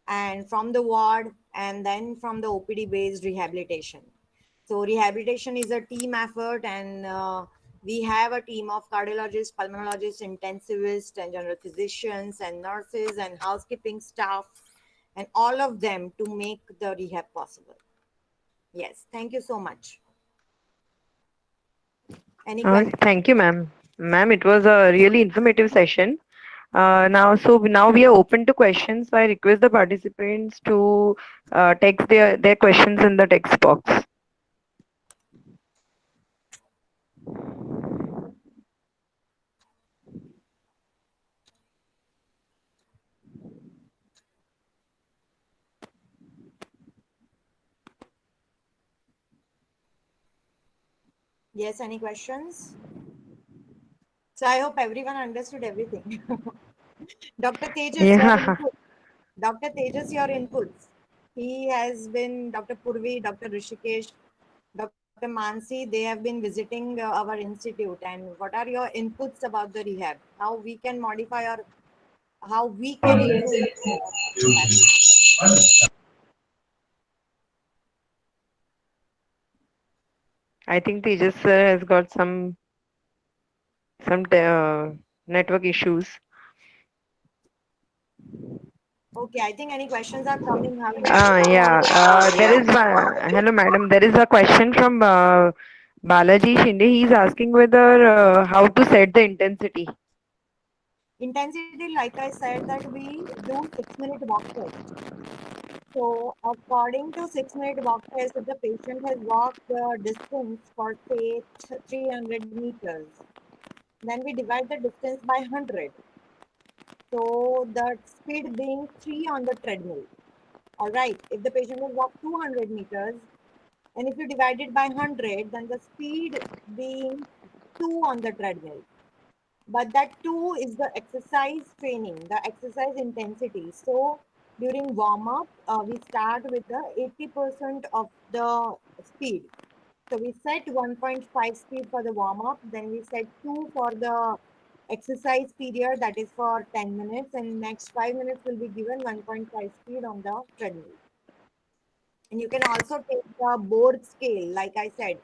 and from the ward, and then from the OPD based rehabilitation. So, rehabilitation is a team effort, and we have a team of cardiologists, pulmonologists, intensivists, and general physicians, and nurses, and housekeeping staff, and all of them to make the rehab possible. Yes. Thank you so much. Any questions? Thank you, ma'am. Ma'am, it was a really informative session. Now we are open to questions. So I request the participants to text their questions in the text box. Yes. Any questions? So I hope everyone understood everything. Dr. Tejas, your Yeah. input. Dr. Tejas, your inputs. He has been Dr. Purvi, Dr. Rishikesh, Dr. Mansi. They have been visiting our institute. And what are your inputs about the rehab? How we can modify or how we can improve rehab? I think Tejas sir has got some network issues. Okay, I think any questions are coming. How we can Yeah. There is one. Hello, madam. There is a question from Balaji Shinde. He's asking whether how to set the intensity. intensity, like I said, that we do 6 minute walk test. So, according to 6 minute walk test, if the patient has walked the distance for say 300 meters, then we divide the distance by 100. So, the speed being 3 on the treadmill. All right. If the patient has walked 200 meters, and if you divide it by 100, then the speed being 2 on the treadmill. But that 2 is the exercise training, the exercise intensity. So during warm up, we start with the 80% of the speed. So we set 1.5 speed for the warm up, then we set 2 for the exercise period, that is for 10 minutes, and next 5 minutes will be given 1.5 speed on the treadmill. And you can also take the board scale, like I said.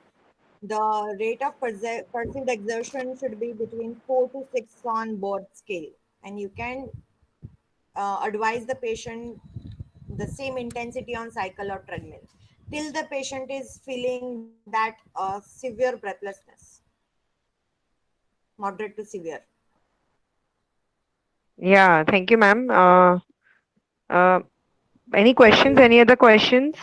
The rate of perceived exertion should be between 4 to 6 on board scale. And you can advise the patient the same intensity on cycle or treadmill till the patient is feeling that severe breathlessness, moderate to severe. Yeah, thank you, ma'am. Uh, any Any questions? Any other questions?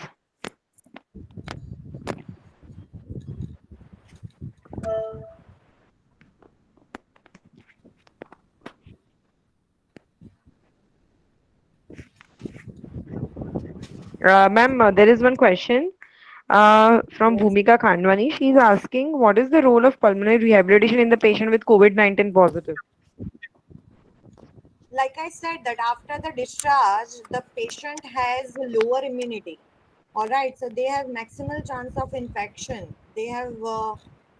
Ma'am, there is one question from yes. Bhumika Khandwani. She's asking, what is the role of pulmonary rehabilitation in the patient with COVID-19 positive? Like I said, that after the discharge the patient has lower immunity. All right, so they have maximal chance of infection. They have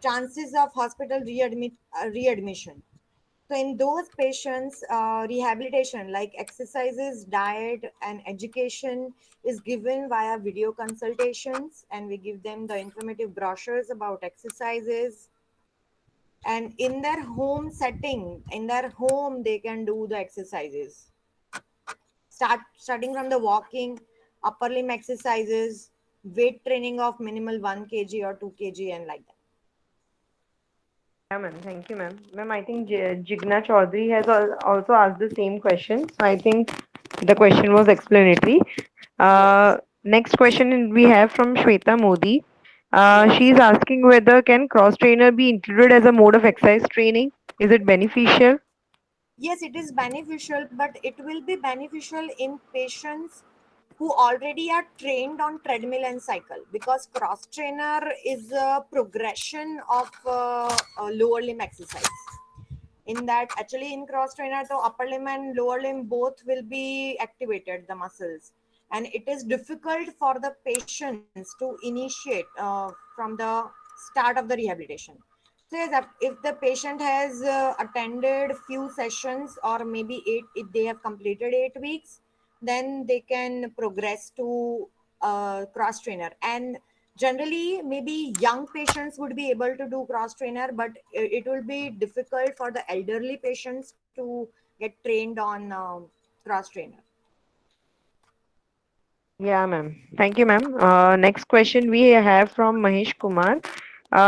chances of hospital readmission. So in those patients, rehabilitation like exercises, diet, and education is given via video consultations, and we give them the informative brochures about exercises. And in their home setting, in their home, they can do the exercises. Starting from the walking, upper limb exercises, weight training of minimal 1 kg or 2 kg, and like that. Yeah, ma'am. Thank you, ma'am. Ma'am, I think Jigna Chaudhary has also asked the same question. So I think the question was explanatory. Yes. Next question we have from Shweta Modi. Yes. She's asking whether can cross trainer be included as a mode of exercise training? Is it beneficial? Yes, it is beneficial, but it will be beneficial in patients who already are trained on treadmill and cycle, because cross trainer is a progression of lower limb exercise. In that, actually, in cross trainer, the upper limb and lower limb both will be activated, the muscles, and it is difficult for the patients to initiate from the start of the rehabilitation. So yes, if the patient has attended few sessions, or maybe eight, if they have completed 8 weeks, then they can progress to cross trainer. And generally, maybe young patients would be able to do cross trainer, but it will be difficult for the elderly patients to get trained on cross trainer. Yeah, ma'am. Thank you, ma'am. Next question we have from Mahesh Kumar.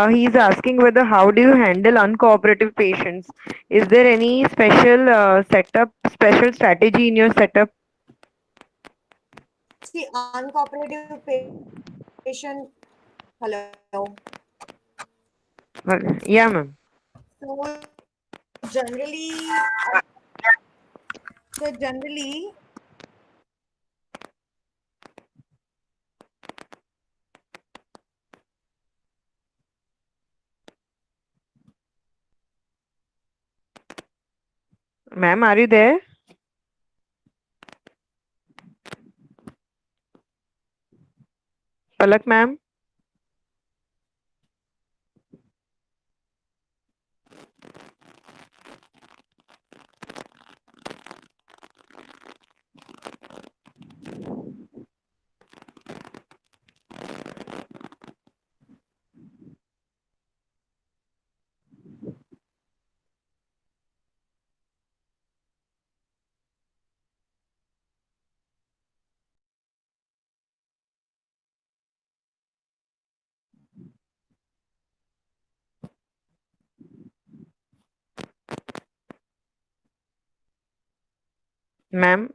He's asking whether how do you handle uncooperative patients? Is there any special special strategy in your setup? See, uncooperative patient. Hello. Yeah, ma'am. So generally, Ma'am, are you there? Palak, ma'am. Ma'am.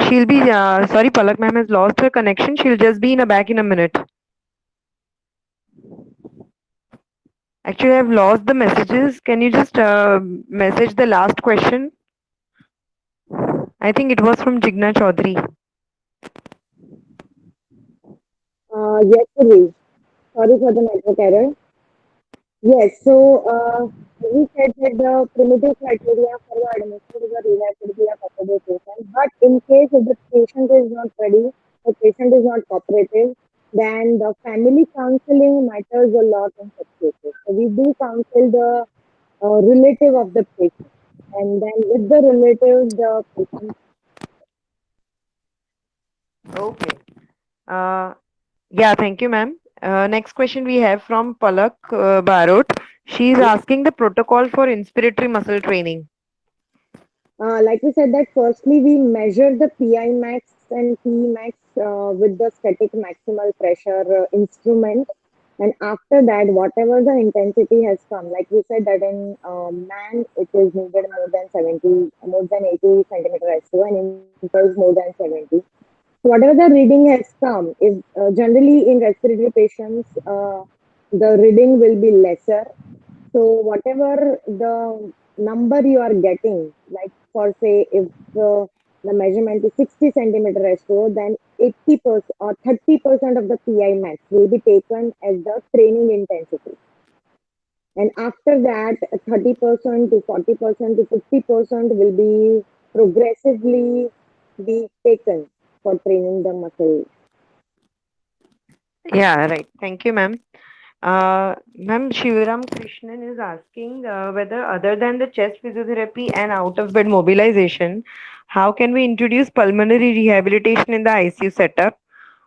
she'll be, sorry, Palak ma'am has lost her connection. She'll just be in a back in a minute. Actually, I've lost the messages. Can you just message the last question? I think it was from Jigna Chaudhary. Yes, Purvi. Sorry for the network error. Yes, so we said that the primitive criteria for the admission to the rehab would be a cooperative patient. But in case if the patient is not ready, the patient is not cooperative, then the family counseling matters a lot in such cases. So we do counsel the relative of the patient, and then with the relative, the patient. Okay. Uh, yeah, thank you, ma'am. Next question we have from Palak Barot. She is asking the protocol for inspiratory muscle training. Like we said that firstly we measure the PI max and P max with the static maximal pressure instrument, and after that whatever the intensity has come, like we said that in man it is needed more than 80 centimeter SO, and in girls more than 70. So whatever the reading has come, if generally in respiratory patients the reading will be lesser, so whatever the number you are getting, like for say if the measurement is 60 centimeter SO, then 80% or 30% of the PI max will be taken as the training intensity. And after that, 30% to 40% to 50% will be progressively be taken for training the muscle. Yeah, right. Thank you, ma'am. Ma'am, Shivaram Krishnan is asking whether other than the chest physiotherapy and out of bed mobilization, how can we introduce pulmonary rehabilitation in the ICU setup?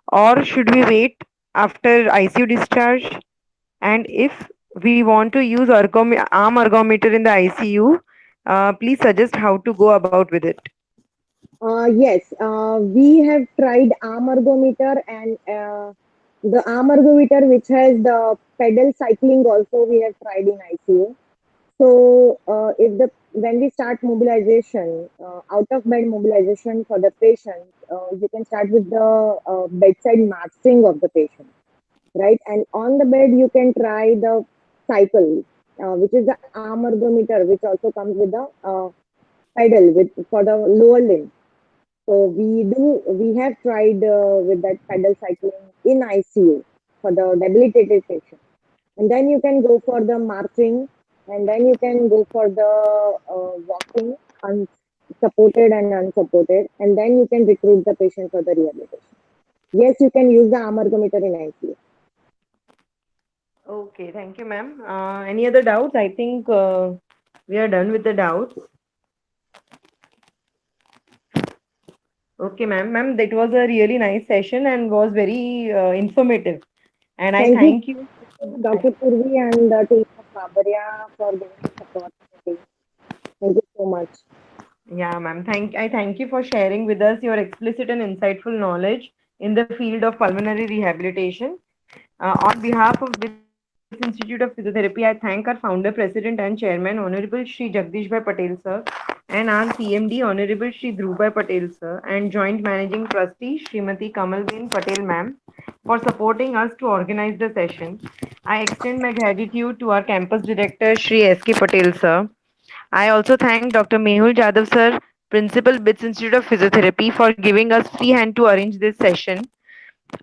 Or should we wait after ICU discharge? And if we want to use arm ergometer in the ICU, please suggest how to go about with it. Yes, we have tried arm ergometer, and the arm ergometer which has the pedal cycling also we have tried in ICU. So if the when we start mobilization, out of bed mobilization for the patient, you can start with the bedside marching of the patient, right? And on the bed you can try the cycle, which is the arm ergometer, which also comes with the pedal with for the lower limb. So we have tried with that pedal cycling in ICU for the debilitated patient. And then you can go for the marching, and then you can go for the walking, unsupported and unsupported, and then you can recruit the patient for the rehabilitation. Yes, you can use the arm ergometer in ICU. Okay, thank you, ma'am. Any other doubts? I think we are done with the doubts. Okay, ma'am. Ma'am, that was a really nice session and was very informative. And I Thank you, thank you. Dr. Purvi and the team of Babaria for giving this opportunity. Thank you so much. Yeah, ma'am. I thank you for sharing with us your explicit and insightful knowledge in the field of pulmonary rehabilitation. On behalf of BITS Institute of Physiotherapy, I thank our founder, president, and chairman, Honorable Shri Jagdish Bhai Patel sir, and our CMD, Honorable Shri Dhruv Bhai Patel sir, and Joint Managing Trustee, Srimati Kamalbeen Patel ma'am, for supporting us to organize the session. I extend my gratitude to our campus director, Shri S.K. Patel sir. I also thank Dr. Mehul Jadhav sir, Principal BITS Institute of Physiotherapy, for giving us free hand to arrange this session.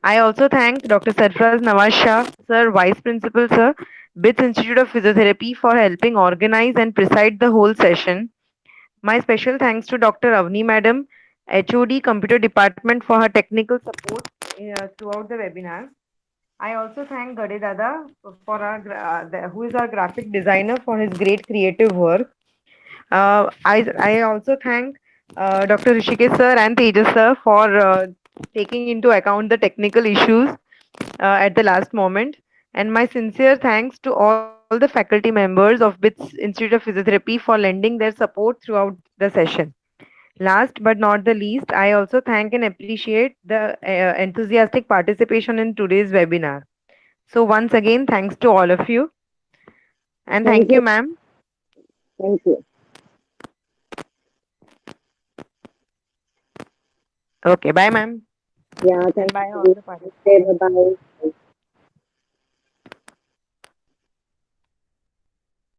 I also thank Dr. Sarfraz Nawaz Shah, Sir, Vice Principal, Sir, BITS Institute of Physiotherapy for helping organize and preside the whole session. My special thanks to Dr. Avni Madam, HOD Computer Department for her technical support throughout the webinar. I also thank Gade Dada for who is our graphic designer for his great creative work. I also thank Dr. Rishikesh sir and Tejas sir for taking into account the technical issues at the last moment. And my sincere thanks to all the faculty members of BITS Institute of Physiotherapy for lending their support throughout the session. Last but not the least, I also thank and appreciate the enthusiastic participation in today's webinar. So once again, thanks to all of you. And Thank thank you, you. ma'am. Thank you. Okay, bye, ma'am. Yeah, And thank bye, all you. the participants. Bye bye.